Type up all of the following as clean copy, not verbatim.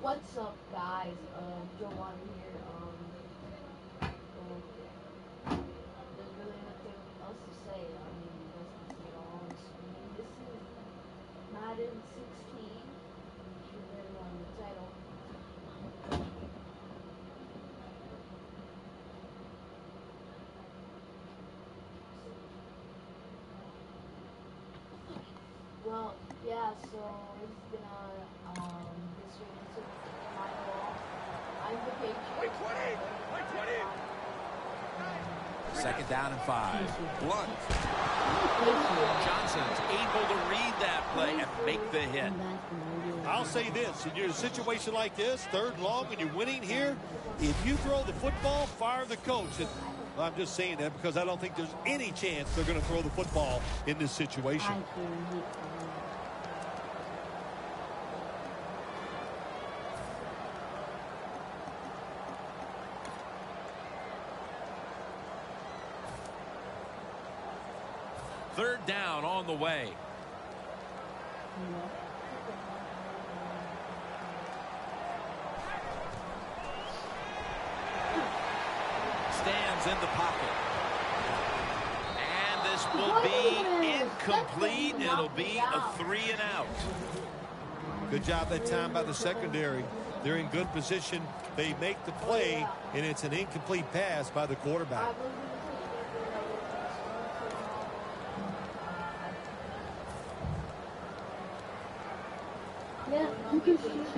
What's up, guys? Joe Water here. There's really nothing else to say. I mean, you guys can see it all on the screen. This is Madden 16. Should there on the title. Well, yeah. So it's gonna this week into my ball. I'm the Patriot. 20. Second down and 5. Blunt. Johnson's able to read that play and make the hit. I'll say this, in your situation like this, third and long, and you're winning here, if you throw the football, fire the coach. And I'm just saying that because I don't think there's any chance they're going to throw the football in this situation. Third down on the way. Stands in the pocket. And this will be incomplete. It'll be a 3 and out. Good job that time by the secondary. They're in good position. They make the play, and it's an incomplete pass by the quarterback. Yeah, you can stream it.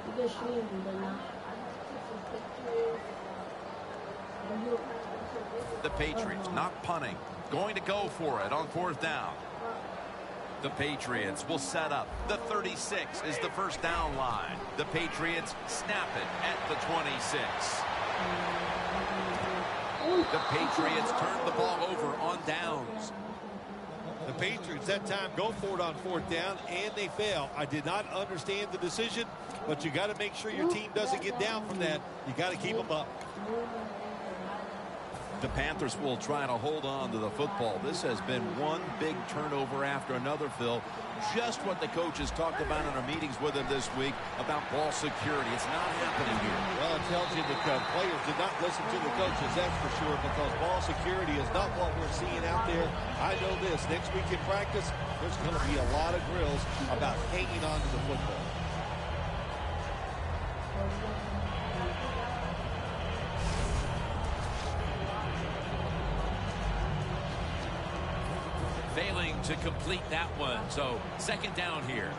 You can stream it, but not. The Patriots not punting. Going to go for it on fourth down. The Patriots will set up. The 36 is the first down line. The Patriots snap it at the 26. The Patriots turn the ball over on downs. The Patriots that time go for it on fourth down, and they fail. I did not understand the decision, but you got to make sure your team doesn't get down from that. You got to keep them up. The Panthers will try to hold on to the football. This has been one big turnover after another, Phil. Just what the coaches talked about in our meetings with him this week about ball security. It's not happening here. Well, it tells you that players did not listen to the coaches, that's for sure, because ball security is not what we're seeing out there. I know this. Next week in practice, there's going to be a lot of drills about hanging on to the football. Failing to complete that one, so second down here.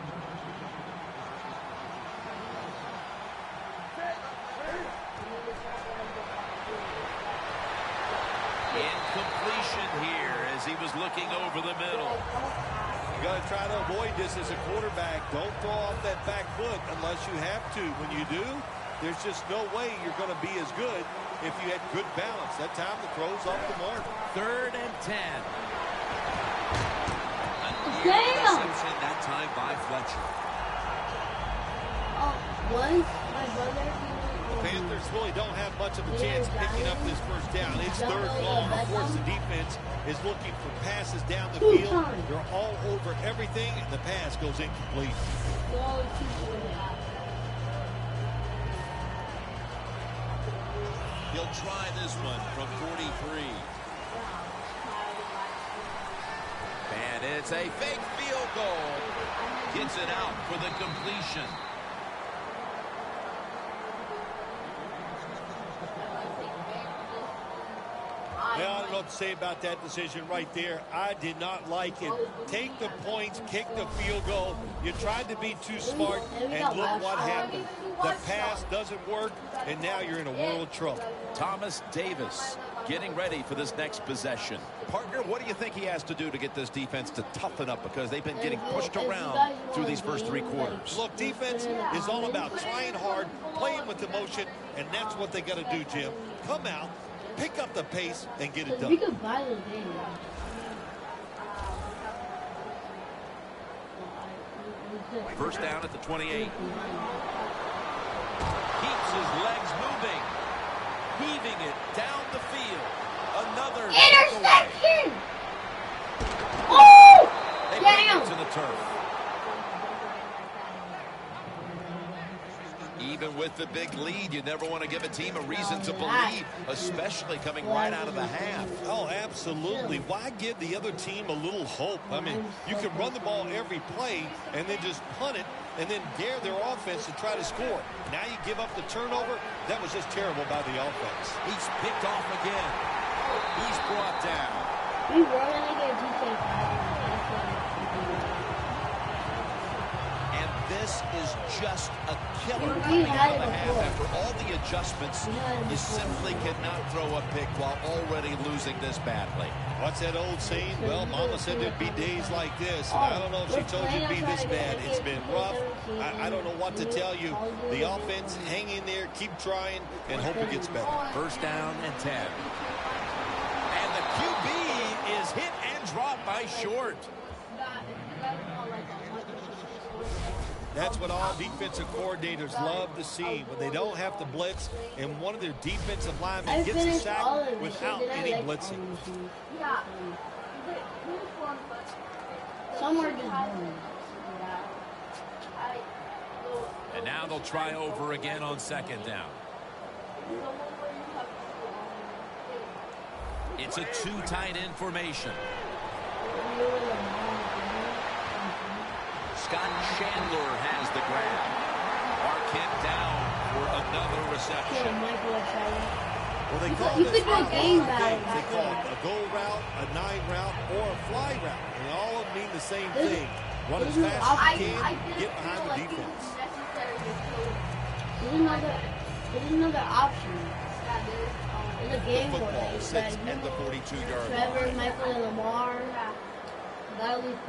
Incompletion here as he was looking over the middle. You got to try to avoid this as a quarterback. Don't throw off that back foot unless you have to. When you do, there's just no way you're going to be as good if you had good balance. That time the throw's off the mark. 3rd and 10. Interception that time by Fletcher. Oh, was my brother? The Panthers really don't have much of a chance picking up this first down. It's third long. Of course, the defense is looking for passes down the field. They're all over everything, and the pass goes incomplete. He'll try this one from 43. And it's a fake field goal. Gets it out for the completion. Well, I don't know what to say about that decision right there. I did not like it. Take the points, kick the field goal. You tried to be too smart, and look what happened. The pass doesn't work, and now you're in a world of trouble. Thomas Davis getting ready for this next possession. Partner, what do you think he has to do to get this defense to toughen up, because they've been getting pushed around through these first 3 quarters? Look, defense is all about trying hard, playing with emotion, and that's what they got to do, Jim. Come out, pick up the pace, and get it done. First down at the 28. Keeps his legs moving. Heaving it down the field. Another interception! Oh! They bring it to the turf. even with the big lead, you never want to give a team a reason to believe, especially coming right out of the half. Oh, absolutely. Why give the other team a little hope? I mean, you can run the ball every play and then just punt it and then dare their offense to try to score. Now you give up the turnover. That was just terrible by the offense. He's picked off again. He's brought down. We were going to get GTA 5. And this is just a killer coming out of the half. After all the adjustments, you simply cannot throw a pick while already losing this badly. What's that old saying? Well, Mama said there'd be days like this. And I don't know if she told you it'd be this bad. It's been rough. I don't know what to tell you. The offense, hang in there, keep trying, and hope it gets better. First down and 10. And the QB is hit and dropped by Short. That's what all defensive coordinators love to see, when they don't have to blitz and one of their defensive linemen gets a sack without any blitzing. Yeah. Some are just boring. And now they'll try over again on second down. It's a two tight end formation. Scott Chandler has the grab. Marquette down for another reception. Well, they call You this could do a game battle. they call it a go route, a 9 route, or a fly route. And all of them mean the same thing. Run as fast as you can, get behind the defense. There's another option. In the game The football sits at the 42-yard Trevor, line. Michael, and Lamar.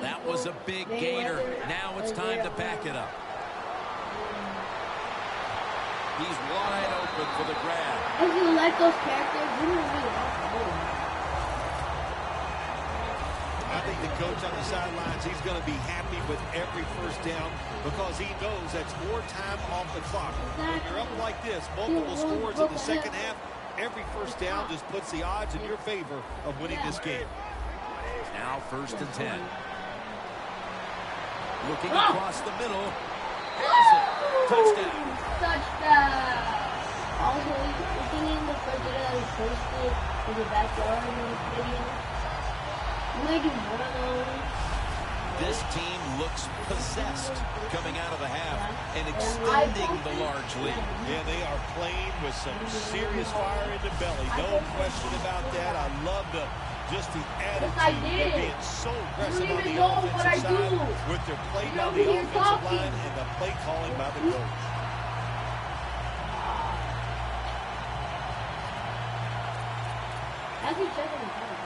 That was a big gainer. Now it's time to back it up. He's wide open for the grab. If you like those characters, you don't really have to do them. I think the coach on the sidelines, he's going to be happy with every first down because he knows that's more time off the clock. When you're up like this, multiple scores in the second half, every first down just puts the odds in your favor of winning this game. Now first and 10. Looking across the middle. Has it. Touchdown. Touchdown! Also, looking in the first video that we posted in the backyard in this video, we might do one of those. This team looks possessed coming out of the half and extending the large lead. Yeah, they are playing with some serious fire in the belly. No question about that. I love just the attitude. They're being so aggressive on the offensive side with their play by the offensive line and the play calling by the coach. As we check in the time.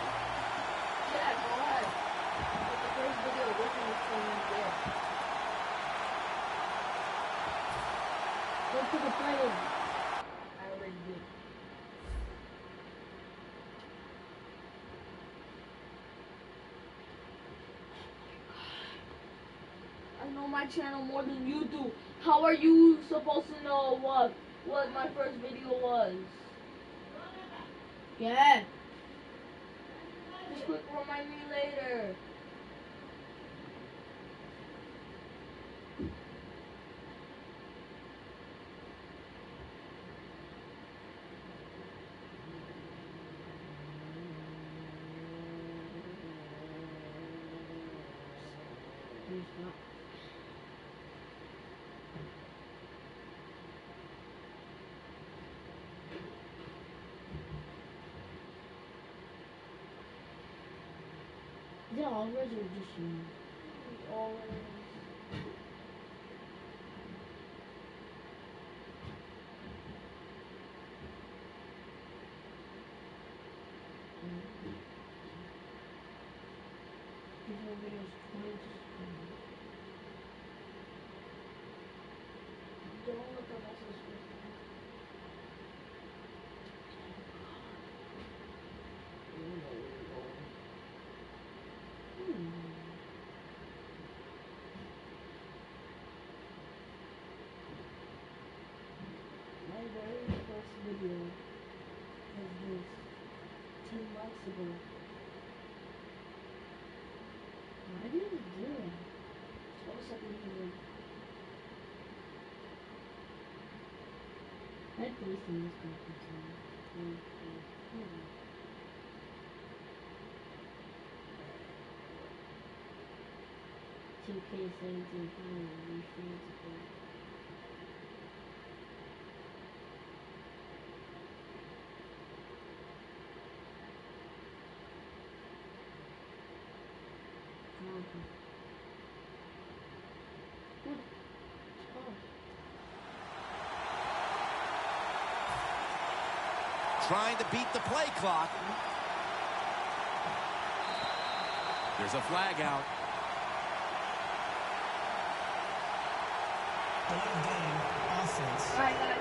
Yeah, go ahead. The first video wasn't the same there. Go to the play. I already did. I know my channel more than you do. How are you supposed to know what my first video was? Yeah. Just quick remind me later. Is it always or just you? Always. Before videos 20 to 20. Don't look at my sister. My very first video was this 10 months ago. Why did you do that? So I was like, Trying to beat the play clock. There's a flag out. Game offense. All right, guys.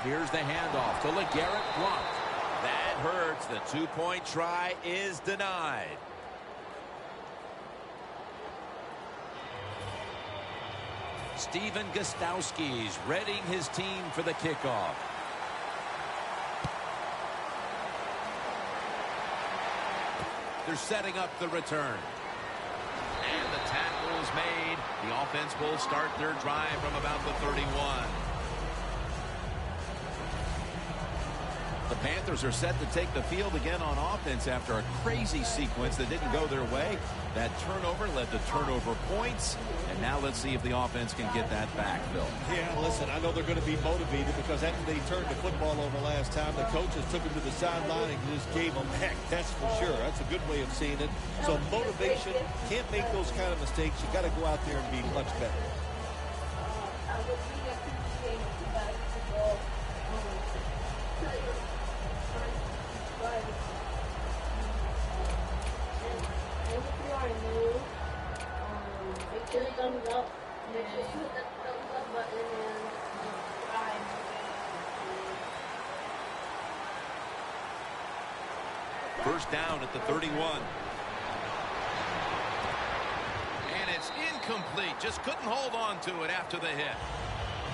Here's the handoff to LeGarrette Blount. That hurts. The two-point try is denied. Steven Gostowski's readying his team for the kickoff. They're setting up the return. And the tackle is made. The offense will start their drive from about the 31. The Panthers are set to take the field again on offense after a crazy sequence that didn't go their way. That turnover led to turnover points. And now let's see if the offense can get that back, Phil. Yeah, listen, I know they're going to be motivated because after they turned the football over last time, the coaches took them to the sideline and just gave them heck. That's for sure. That's a good way of seeing it. So motivation, can't make those kind of mistakes. You got to go out there and be much better. Thumbs up. Make sure you hit that thumbs up button and subscribe. First down at the 31. And it's incomplete. Just couldn't hold on to it after the hit.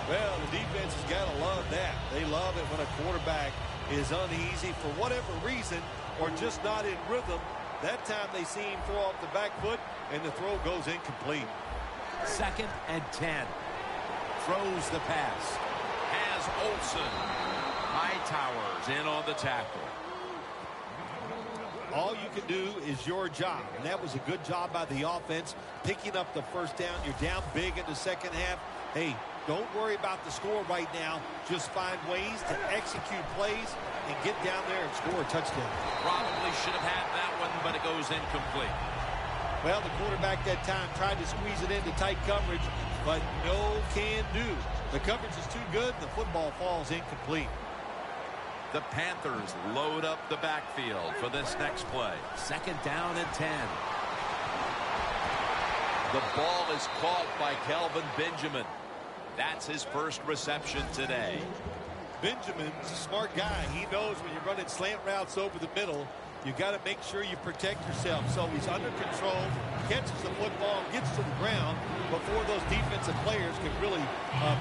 Well, the defense has got to love that. They love it when a quarterback is uneasy for whatever reason or just not in rhythm. That time they see him throw off the back foot and the throw goes incomplete. 2nd and 10. Throws the pass. Has Olsen. Hightowers in on the tackle. All you can do is your job, and that was a good job by the offense, picking up the first down. You're down big in the second half. Hey, don't worry about the score right now. Just find ways to execute plays and get down there and score a touchdown. Probably should have had that one, but it goes incomplete. Well, the quarterback that time tried to squeeze it into tight coverage, but no can do. The coverage is too good, and the football falls incomplete. The Panthers load up the backfield for this next play. 2nd down and 10. The ball is caught by Kelvin Benjamin. That's his first reception today. Benjamin's a smart guy. He knows when you're running slant routes over the middle, you got to make sure you protect yourself. So he's under control, catches the football, gets to the ground before those defensive players can really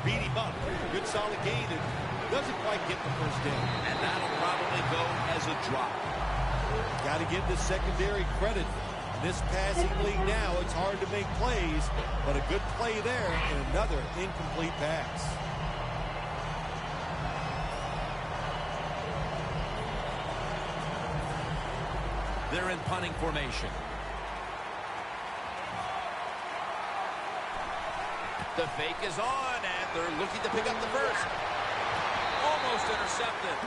beat him up. Good solid gain and doesn't quite get the first down. And that'll probably go as a drop. Got to give the secondary credit. In this passing league now, it's hard to make plays, but a good play there and another incomplete pass. They're in punting formation. The fake is on, and they're looking to pick up the first. Almost intercepted.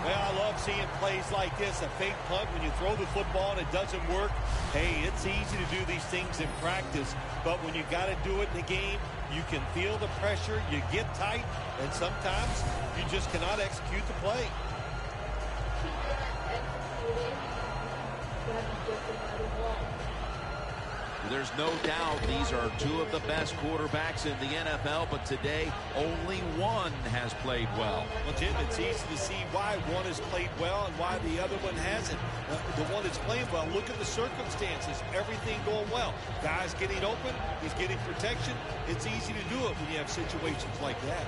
Well, I love seeing plays like this, a fake punt when you throw the football and it doesn't work. Hey, it's easy to do these things in practice, but when you got to do it in the game, you can feel the pressure, you get tight, and sometimes you just cannot execute the play. There's no doubt these are two of the best quarterbacks in the NFL, but today only one has played well. Well, Jim, it's easy to see why one has played well and why the other one hasn't. The one that's playing well, look at the circumstances. Everything going well. Guys getting open. He's getting protection. It's easy to do it when you have situations like that.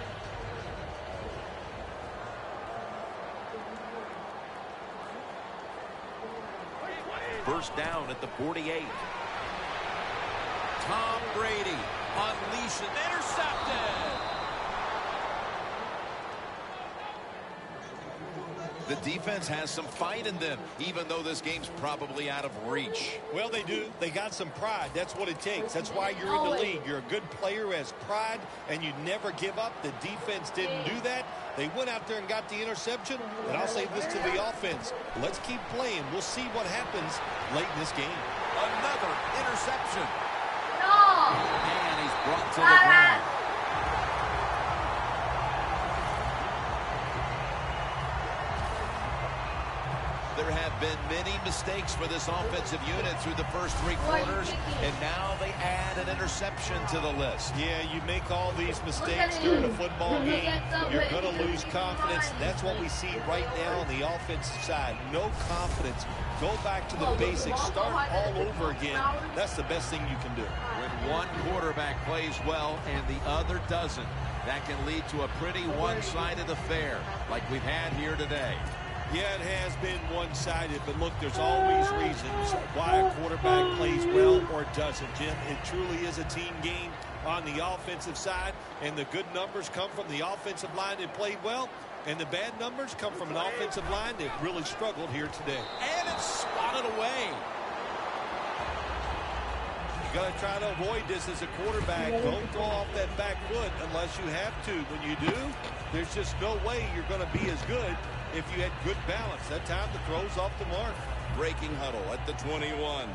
First down at the 48. Tom Brady unleashed and intercepted. The defense has some fight in them, even though this game's probably out of reach. Well, they do. They got some pride. That's what it takes. That's why you're in the league. You're a good player who has pride, and you never give up. The defense didn't do that. They went out there and got the interception, and I'll say this to the offense. Let's keep playing. We'll see what happens late in this game. Another interception. No! And he's brought to the ground. There have been many mistakes for this offensive unit through the first three quarters, and now they add an interception to the list. Yeah, you make all these mistakes during a football game, you're going to lose confidence. That's what we see right now on the offensive side. No confidence. Go back to the basics. Start all over again. That's the best thing you can do. When one quarterback plays well and the other doesn't, that can lead to a pretty one-sided affair like we've had here today. Yeah, it has been one-sided, but look, there's always reasons why a quarterback plays well or doesn't, Jim. It truly is a team game on the offensive side, and the good numbers come from the offensive line that played well, and the bad numbers come from an offensive line that really struggled here today. And it's swatted away. You got to try to avoid this as a quarterback. Don't throw off that back foot unless you have to. When you do, there's just no way you're going to be as good if you had good balance. That time the throw's off the mark. Breaking huddle at the 21.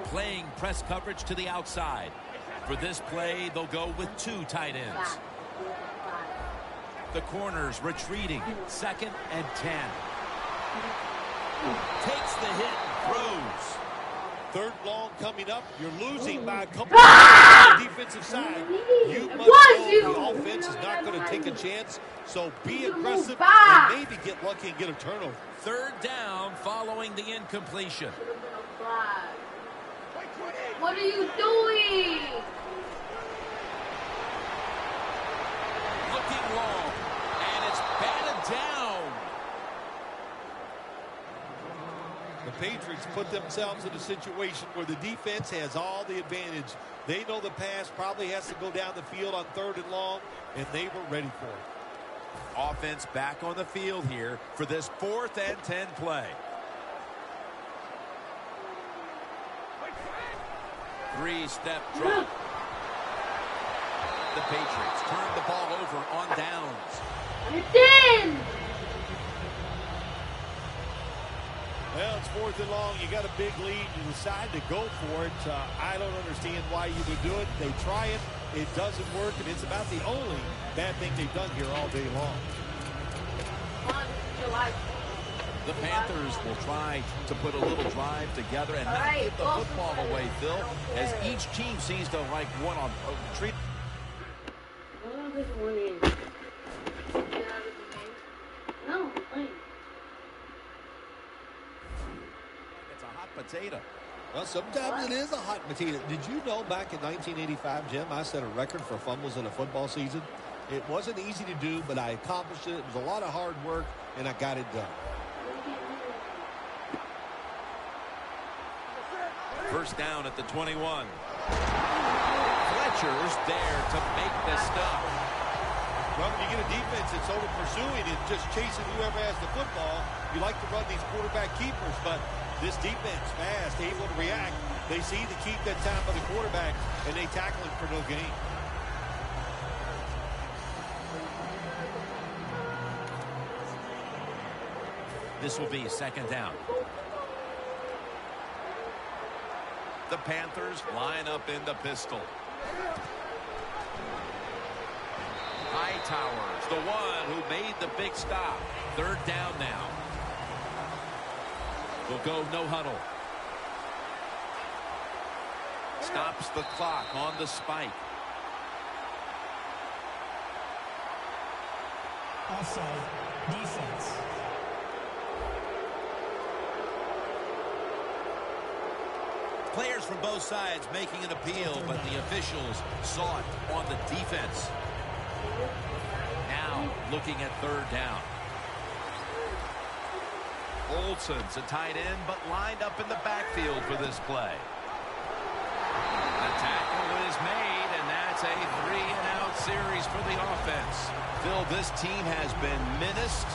Playing press coverage to the outside. For this play, they'll go with two tight ends. The corners retreating. 2nd and 10. Takes the hit, throws. 3rd long coming up. You're losing by a couple on the defensive side. You must know the offense is not going to take a chance. So be aggressive and maybe get lucky and get a turnover. 3rd down following the incompletion. What are you doing? Looking long, and it's batted down. The Patriots put themselves in a situation where the defense has all the advantage. They know the pass probably has to go down the field on 3rd and long, and they were ready for it. Offense back on the field here for this 4th and 10 play. 3-step drop. The Patriots turn the ball over on downs. It's in! Well, it's 4th and long. You got a big lead. You decide to go for it. I don't understand why you would do it. They try it. It doesn't work, and it's about the only bad thing they've done here all day long. The Panthers will try to put a little drive together and not give the football away, Phil, as each team seems to like one on treat. No, It's a hot potato. Well, sometimes it is a hot potato. Did you know back in 1985, Jim, I set a record for fumbles in a football season? It wasn't easy to do, but I accomplished it. It was a lot of hard work, and I got it done. First down at the 21. Fletcher's there to make the stop. Well, when you get a defense that's over pursuing and just chasing whoever has the football, you like to run these quarterback keepers, but this defense fast, able to react. They see to keep that time by the quarterback, and they tackle him for no gain. This will be 2nd down. The Panthers line up in the pistol. High Towers, the one who made the big stop. Third down now. We'll go no huddle. Stops the clock on the spike. Offside. Defense. Players from both sides making an appeal, but the officials saw it on the defense. Now looking at third down. Olsen's a tight end, but lined up in the backfield for this play. The tackle is made, and that's a 3-and-out series for the offense. Phil, this team has been menaced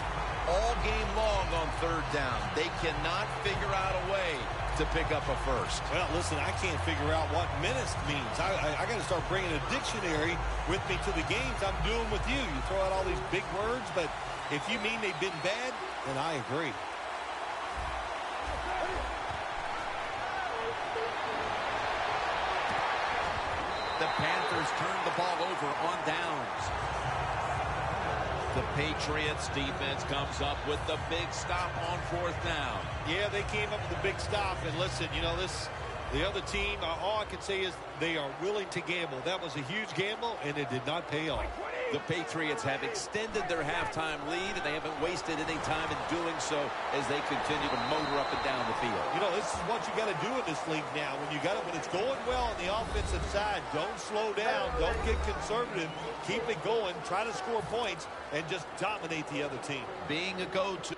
all game long on third down. They cannot figure out a way to pick up a first. Well, listen, I can't figure out what menaced means. I got to start bringing a dictionary with me to the games I'm doing with you. You throw out all these big words, but if you mean they've been bad, then I agree. The Panthers turn the ball over on downs. The Patriots defense comes up with the big stop on fourth down. Yeah, they came up with a big stop, and listen, you know, the other team, all I can say is they are willing to gamble. That was a huge gamble, and it did not pay off. The Patriots have extended their halftime lead, and they haven't wasted any time in doing so as they continue to motor up and down the field. You know, this is what you got to do in this league now. When it's going well on the offensive side, don't slow down, don't get conservative, keep it going, try to score points, and just dominate the other team. Being a go-to.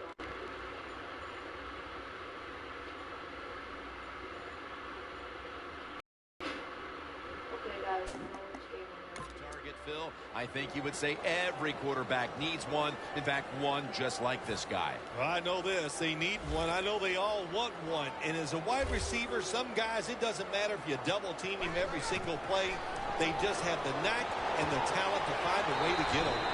Phil, I think you would say every quarterback needs one. In fact, one just like this guy. Well, I know this. They need one. I know they all want one. And as a wide receiver, some guys, it doesn't matter if you double team him every single play. They just have the knack and the talent to find a way to get over.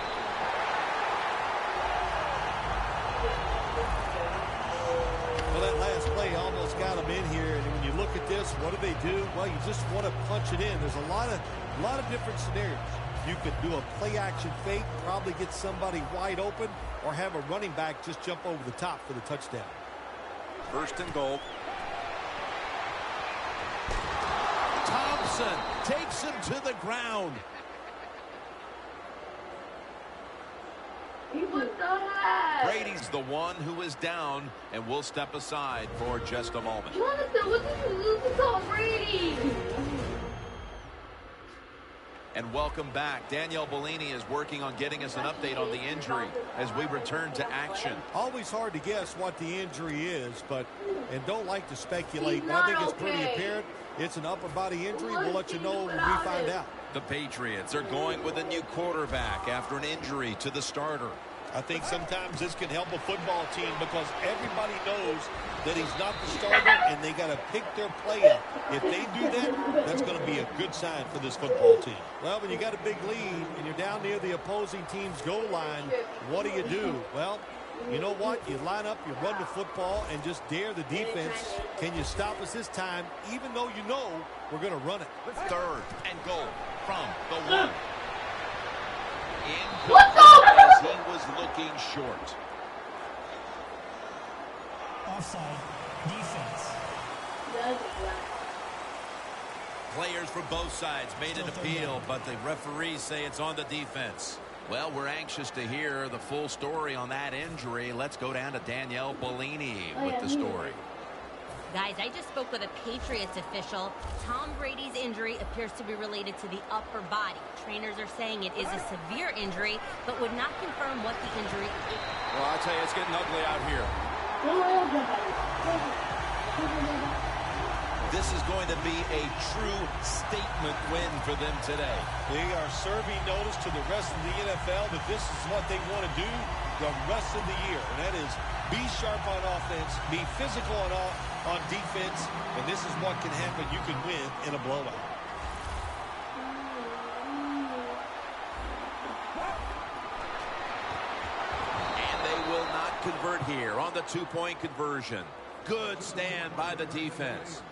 Well, that last play almost got them in here. And when you look at this, what do? Well, you just want to punch it in. There's a lot of different scenarios. You could do a play-action fake, probably get somebody wide open, or have a running back just jump over the top for the touchdown. First and goal. Thompson takes him to the ground. What the heck? Brady's the one who is down, and we'll step aside for just a moment. Jonathan, what did you lose to Tom Brady? And welcome back. Danielle Bellini is working on getting us an update on the injury as we return to action. Always hard to guess what the injury is, and don't like to speculate, but I think it's pretty apparent. It's an upper body injury. We'll let you know when we find out. The Patriots are going with a new quarterback after an injury to the starter. I think sometimes this can help a football team because everybody knows that he's not the starter and they got to pick their play up. If they do that, that's going to be a good sign for this football team. Well, when you got a big lead and you're down near the opposing team's goal line, what do? Well, you know what? You line up, you run the football, and just dare the defense. Can you stop us this time, even though you know we're going to run it? Third and goal from the one. As he was looking short. Offside. Defense. Players from both sides made an appeal, but the referees say it's on the defense. Well, we're anxious to hear the full story on that injury. Let's go down to Danielle Bellini with the story. Guys, I just spoke with a Patriots official. Tom Brady's injury appears to be related to the upper body. Trainers are saying it is a severe injury, but would not confirm what the injury is. Well, I'll tell you, it's getting ugly out here. This is going to be a true statement win for them today. They are serving notice to the rest of the NFL that this is what they want to do the rest of the year, and that is be sharp on offense, be physical on defense, and this is what can happen. You can win in a blowout. And they will not convert here on the two-point conversion. Good stand by the defense.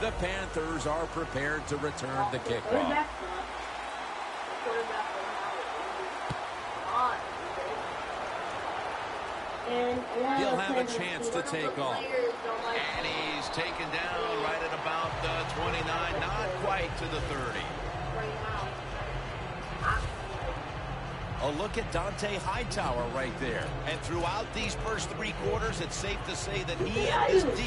The Panthers are prepared to return the kickoff. He'll have a chance to take off. And he's taken down right at about the 29, not quite to the 30. A look at Dante Hightower right there. And throughout these first 3 quarters, it's safe to say that he and his D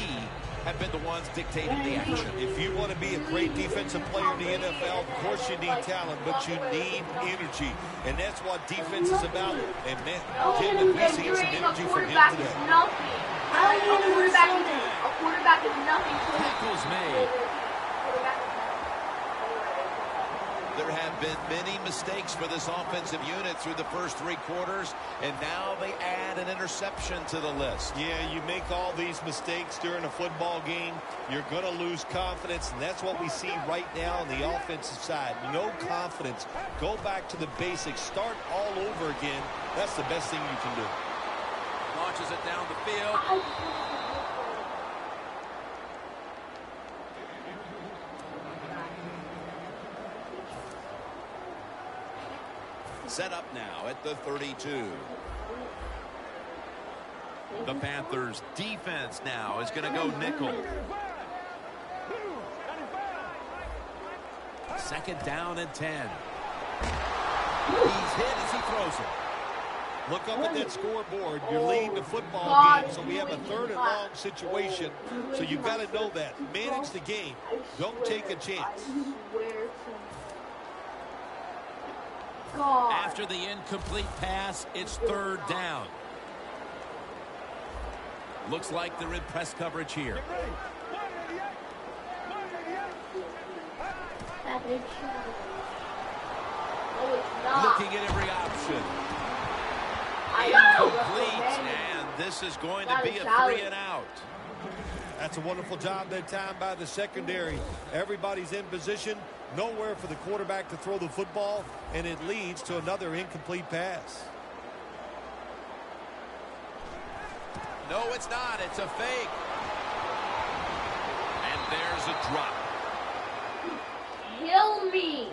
have been the ones dictating the action. If you want to be a great defensive player in the NFL, of course you need talent, but you need energy. And that's what defense is about. And man, Jim, we've seen some energy from him today. A quarterback is nothing. Tackles made. There have been many mistakes for this offensive unit through the first 3 quarters, and now they add an interception to the list. Yeah, you make all these mistakes during a football game, you're going to lose confidence, and that's what we see right now on the offensive side. No confidence. Go back to the basics. Start all over again. That's the best thing you can do. Launches it down the field. Set up now at the 32. The Panthers defense now is going to go nickel. Second down and 10. He's hit as he throws it. Look up at that scoreboard. You're leading the football game, so we have a 3rd and long situation. So you've got to know that. Manage the game. Don't take a chance. After the incomplete pass, it's 3rd down. Looks like they're in press coverage here. Looking at every option. Incomplete, and this is going to be a 3 and out. That's a wonderful job that time by the secondary. Everybody's in position. Nowhere for the quarterback to throw the football, and it leads to another incomplete pass. No, it's not. It's a fake. And there's a drop. Kill me.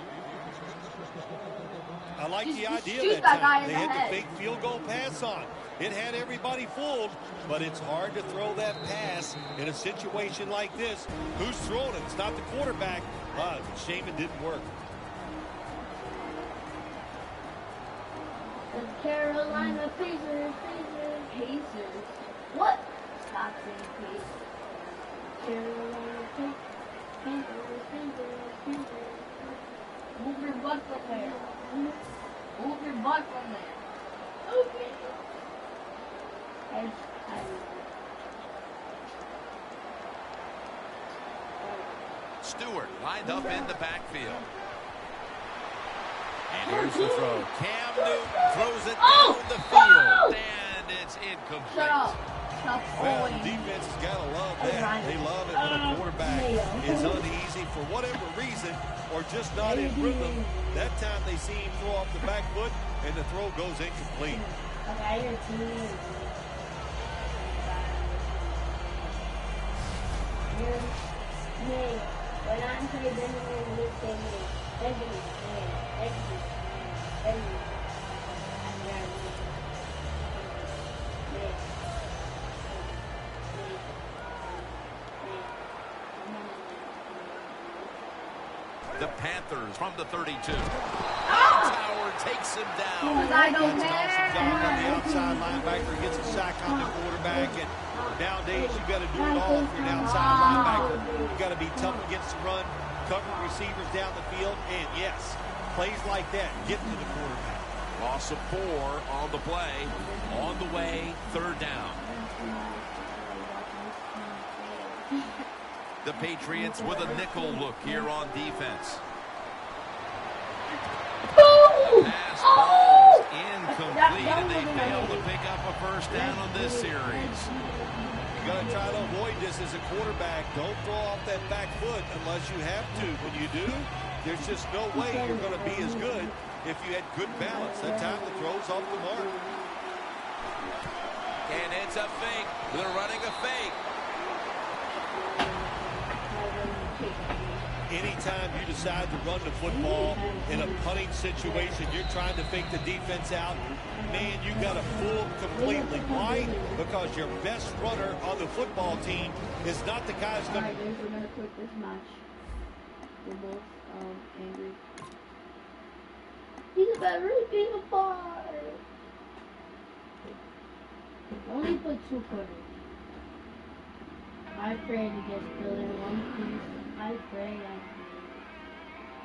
I like the idea shoot that that time. guy They in the had the head. fake field goal pass on. It had everybody fooled, but it's hard to throw that pass in a situation like this. Who's throwing it? It's not the quarterback. Shame it didn't work. The Carolina Pacers. What? Stop saying Pacers. Carolina Pacers. Move your butt from there. Move your butt from there. Okay. Stewart lined up in the backfield. And here's the throw. Cam Newton throws it down the field. And it's incomplete. Shut up. Well, the defense has got to love that. They love it when a quarterback is uneasy for whatever reason or just not in rhythm. That time they see him throw off the back foot, and the throw goes incomplete. The Panthers from the 32. Tower takes him down. That's an awesome job on the outside linebacker. Gets a sack on the quarterback. And nowadays, you got to do it all for an outside linebacker. You got to be tough against the run, cover receivers down the field, and yes, plays like that get to the quarterback. Loss of 4 on the play. On the way, 3rd down. The Patriots with a nickel look here on defense. The pass falls incomplete, and they fail to pick up a 1st down on this series. You got to try to avoid this as a quarterback. Don't throw off that back foot unless you have to. When you do, there's just no way you're going to be as good if you had good balance. That time the throw's off the mark. And it's a fake. They're running a fake. Anytime you decide to run the football in a punting situation, you're trying to fake the defense out. Man, you got to fool them completely. Why? Because your best runner on the football team is not the guy who's going to... We're going to quit this match. We're both angry. He's about really being a bar. Only put 2 quarters. I pray to get still in one piece. I pray.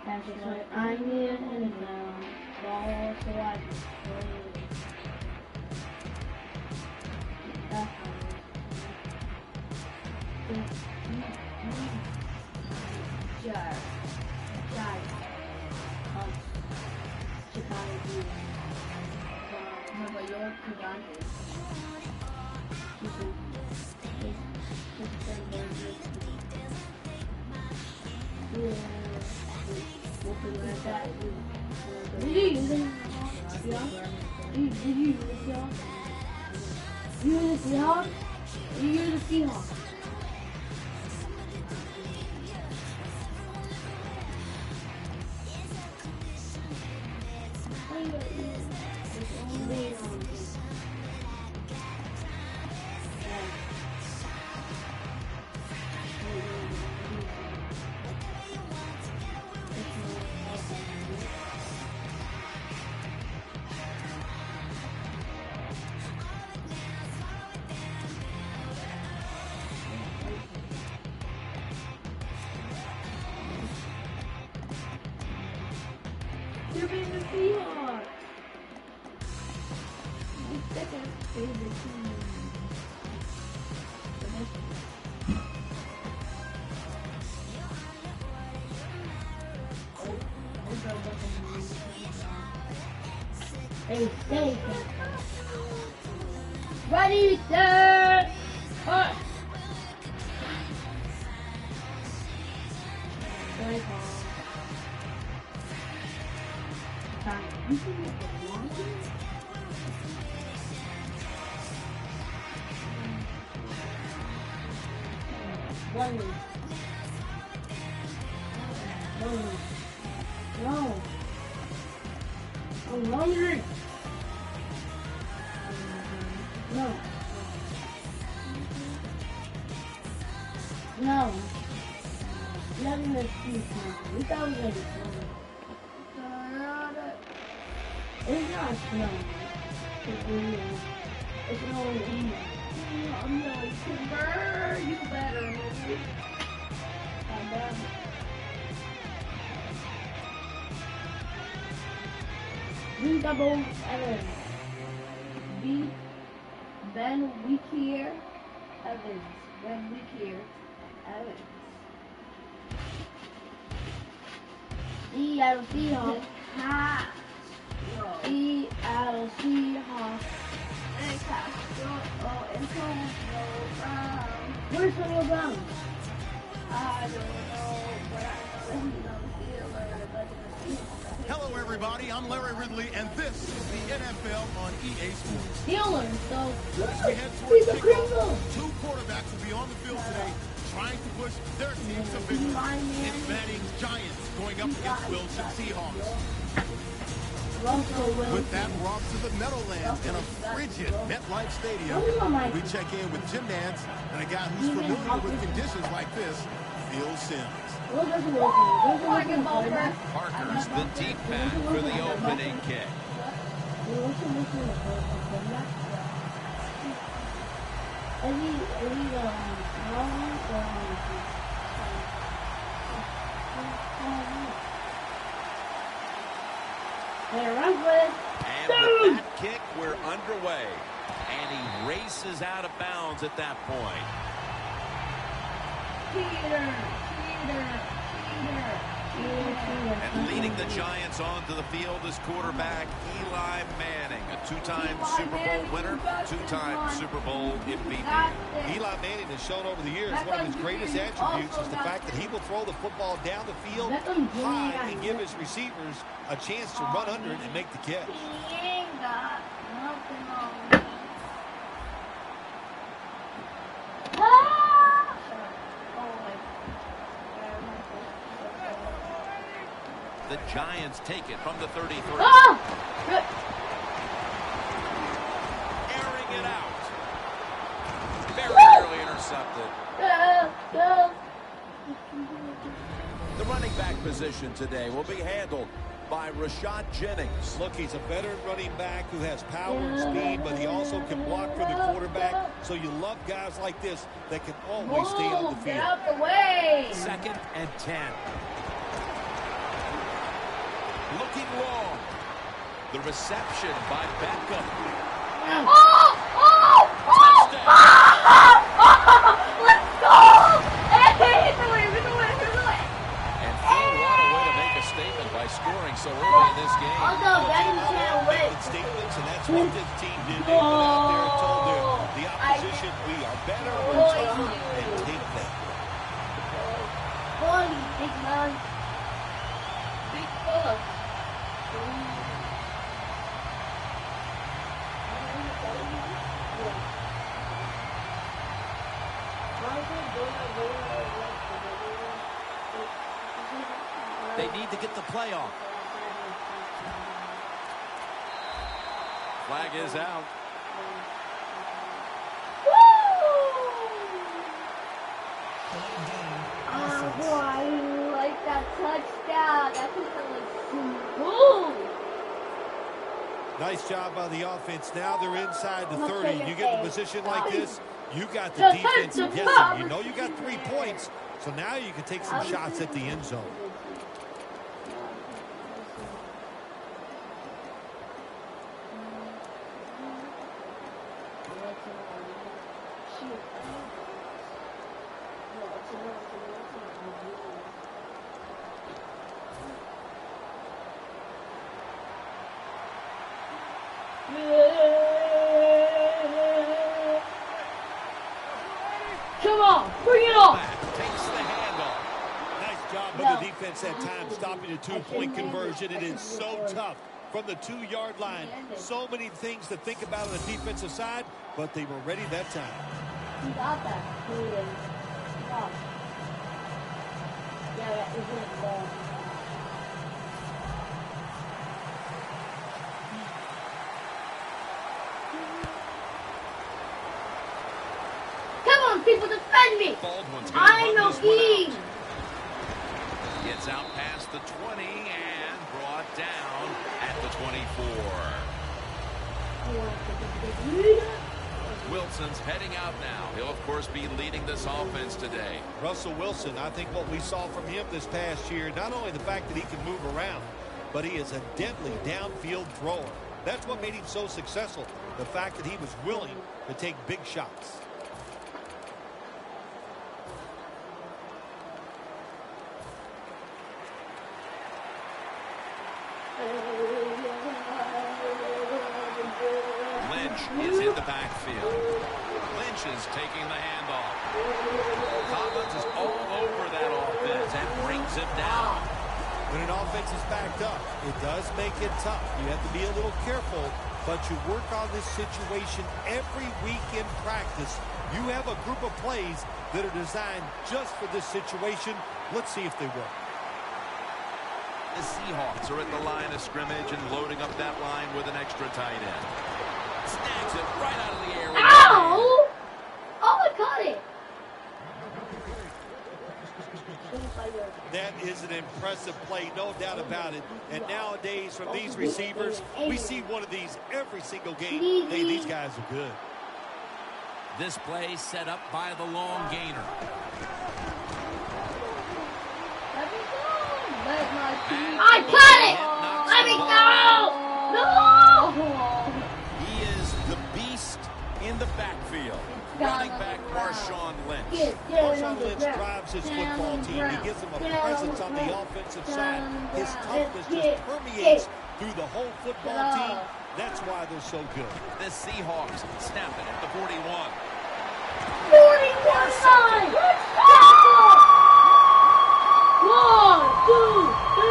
That's what I need in the ball so I can play. That's how it is. Did you use it? Did you use the Seahawks? You use the Seahawks? You use the Seahawks? You're being the Seahawks. The second favorite team. Hey, stay. Ready, set, cut. Very calm. You can make it longer. One week. No. I'm hungry. No. No. Let me see something. We thought we were ready. It's not snowing. It's snowing. I'm going to burn you better. B double Evans. B Ben Weekier Evans. Ben Weekier Evans. Seattle Seahawks. Ha. Seattle Seahawks. Where's Antonio Brown? I don't know, but I know he's on the field. Hello, everybody. I'm Larry Ridley, and this is the NFL on EA Sports. Steelers, so As we head towards kickoff, 2 quarterbacks will be on the field today trying to push their teams to victory. It's Manning's Giants going up against Wilson Seahawks. With that, we're off to the Meadowlands in a frigid MetLife Stadium. We check in with Jim Nance and a guy who's familiar with conditions like this, Phil Simms. Parker's the deep back for the opening kick. And with that kick, we're underway. And he races out of bounds at that point. And leading the Giants onto the field is quarterback Eli Manning, a 2-time Super Bowl winner, 2-time Super Bowl MVP. Eli Manning has shown over the years one of his greatest attributes is the fact that he will throw the football down the field high and give his receivers a chance to run under it and make the catch. Giants take it from the 33. Oh! Airing it out. Very nearly intercepted. The running back position today will be handled by Rashad Jennings. Look, he's a veteran running back who has power and speed, but he also can block for the quarterback. So you love guys like this that can always stay on the field. Get out the way. 2nd and 10. Looking long. The reception by Beckham. Let's go! Hey, it's away. And Phil, what a way to make a statement by scoring so early in this game. Statements, and that's what this team did. They went out there and told the opposition, we are better, we're tougher, and take that. Holy big man. Big fella. They need to get the play off. Flag is out. Oh, boy, I like that touchdown. That was smooth. Nice job by the offense. Now they're inside the 30. You get in a position like this, you got the defense guessing. You know you got 3 points, so now you can take some shots at the end zone. Come on, bring it on. Takes the handoff. Nice job by the defense that time, stopping the 2-point conversion. It is so tough from the 2-yard line. So many things to think about on the defensive side, but they were ready that time. You got that. Yeah, it's in the ball. People defend me. I'm no king. Gets out past the 20 and brought down at the 24. Wilson's heading out now. He'll, of course, be leading this offense today. Russell Wilson, I think what we saw from him this past year, not only the fact that he can move around, but he is a deadly downfield thrower. That's what made him so successful, the fact that he was willing to take big shots. Is in the backfield. Lynch is taking the handoff. Collins is all over that offense and brings him down. When an offense is backed up, it does make it tough. You have to be a little careful, but you work on this situation every week in practice. You have a group of plays that are designed just for this situation. Let's see if they work. The Seahawks are at the line of scrimmage and loading up that line with an extra tight end. Snags it right out of the air. Ow! Oh, I caught it. That is an impressive play, no doubt about it. And nowadays, from these receivers, we see one of these every single game. Hey, these guys are good. This play set up by the long gainer. I got it! Let me go! No! He is the beast in the backfield. Running back Marshawn Lynch. Marshawn Lynch drives his football team. He gives them a presence on the offensive side. His toughness just permeates through the whole football team. That's why they're so good. The Seahawks snap it at the 41. 41! Let's go! 1, 2, 3.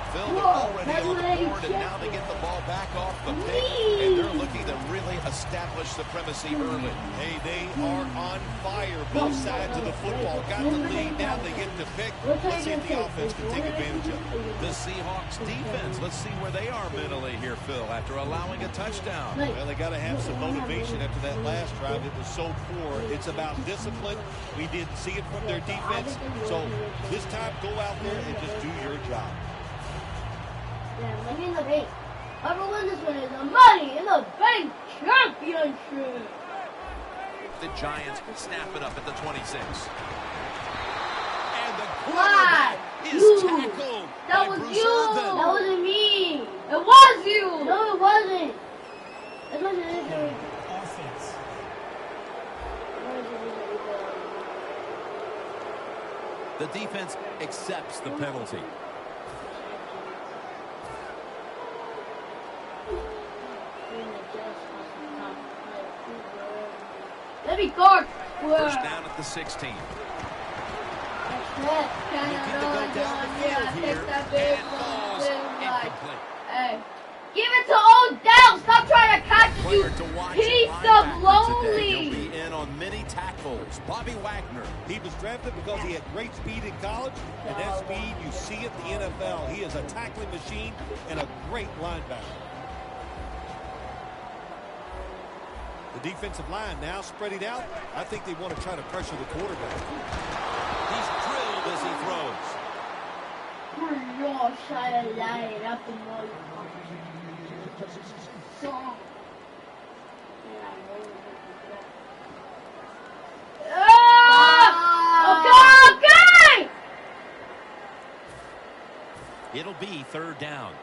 Phil, they're already on the board, and now they get the ball back off the pick, and they're looking to really establish establish supremacy early. Hey, they are on fire, both sides of the football. Got the lead, now they get to pick. Let's see if the offense can take advantage of it. The Seahawks defense, let's see where they are mentally here, Phil, after allowing a touchdown. Well, they got to have some motivation after that last drive. It was so poor. It's about discipline. We didn't see it from their defense. So this time, go out there and just do your job. Yeah, money in the bank. Whoever wins this one is the Money in the Bank Championship. The Giants snap it up at the 26. And the Why? quarterback is tackled That by was Bruce you. Irvin. That wasn't me. It was you. No, it wasn't. It wasn't. Offense. The defense accepts the penalty. Let me guard. First down at the 16. Looking to go down the field here, and falls incomplete. Hey, give it to Odell. Stop trying to catch it, you Player to watch piece at of linebacker today. He'll lonely. be in on many tackles. Bobby Wagner. He was drafted because he had great speed in college, and that speed you see at the NFL. He is a tackling machine and a great linebacker. The defensive line now spreading out. I think they want to try to pressure the quarterback. He's drilled as he throws. Okay! It'll be third down.